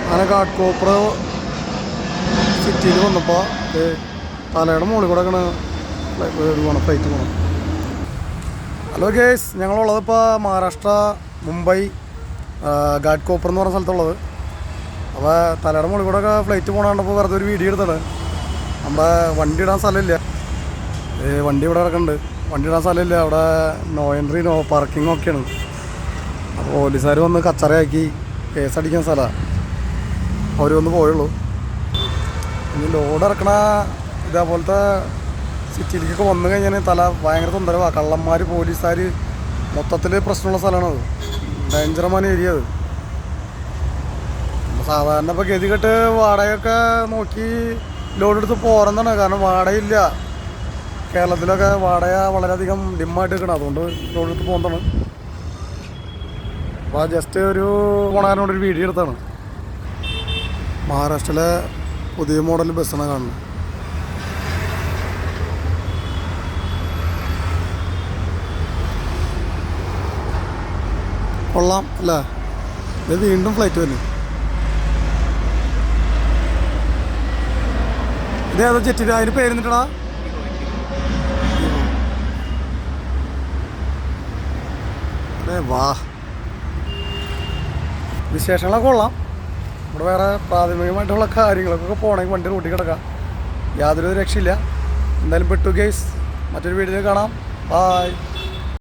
അങ്ങനെ ഘാട്ട്കോപ്പർ സിറ്റിയിൽ വന്നപ്പോൾ തലയുടെ മുകളിൽ കൂടെ പോകണം ഫ്ലൈറ്റ് പോകണം. ഹലോ ഗേസ്, ഞങ്ങളുള്ളത് ഇപ്പോൾ മഹാരാഷ്ട്ര മുംബൈ ഘാട്ട്കോപ്പർ എന്ന് പറഞ്ഞ സ്ഥലത്തുള്ളത്. അപ്പോൾ തലയുടെ മുകളിൽ കൂടെ ഫ്ലൈറ്റ് പോകണ കണ്ടപ്പോൾ വെറുതെ ഒരു വീഡിയോ എടുത്താണ്. നമ്മുടെ വണ്ടി ഇടാൻ സ്ഥലമില്ല, വണ്ടി ഇവിടെ കിടക്കുന്നുണ്ട്, വണ്ടി ഇടാൻ സ്ഥലമില്ല, അവിടെ നോ എൻട്രി നോ പാർക്കിംഗ് ഒക്കെയാണ്. അപ്പോൾ പോലീസുകാർ വന്ന് കച്ചറയാക്കി കേസടിക്കുന്ന സ്ഥലമാണ്. അവർ വന്ന് പോയുള്ളൂ. ഇനി ലോഡ് ഇറക്കണ ഇതേപോലത്തെ സിറ്റിയിലേക്കൊക്കെ വന്നു കഴിഞ്ഞാൽ തല ഭയങ്കര തൊന്തരവാണ്. കള്ളന്മാർ, പോലീസുകാർ, മൊത്തത്തിൽ പ്രശ്നമുള്ള സ്ഥലമാണത്. ഡേഞ്ചറமான ഏരിയ അത്. സാധാരണ ഇപ്പോൾ ഗതികെട്ട് വാടകയൊക്കെ നോക്കി ലോഡ് എടുത്ത് പോരുന്നതാണ്. കാരണം വാടകയില്ല, കേരളത്തിലൊക്കെ വാടക വളരെയധികം ഡിമ്മായിട്ട് നിൽക്കണം. അതുകൊണ്ട് ലോഡ് എടുത്ത് പോകുന്നതാണ്. അപ്പോൾ ജസ്റ്റ് ഒരു പോണാരനോടൊരു വീഡിയോ എടുത്താണ്. മഹാരാഷ്ട്രയിലെ പുതിയ മോഡൽ ബസ്സാണ് കാണുന്നത്. കൊള്ളാം അല്ലേ? ഇത് വീണ്ടും ഫ്ലൈറ്റ് വന്നു. ഇതേതോ ജെറ്റിന് അതിന് പേരുന്നിട്ടാ. വാ, വിശേഷങ്ങളൊക്കെ കൊള്ളാം. ഇവിടെ വേറെ പ്രാഥമികമായിട്ടുള്ള കാര്യങ്ങളൊക്കെ പോകണമെങ്കിൽ വണ്ടി റൂട്ടിൽ കിടക്കാം, യാതൊരു രക്ഷയില്ല. എന്തായാലും പെട്ടു ഗൈസ്. മറ്റൊരു വീഡിയോയിൽ കാണാം. ബായ്.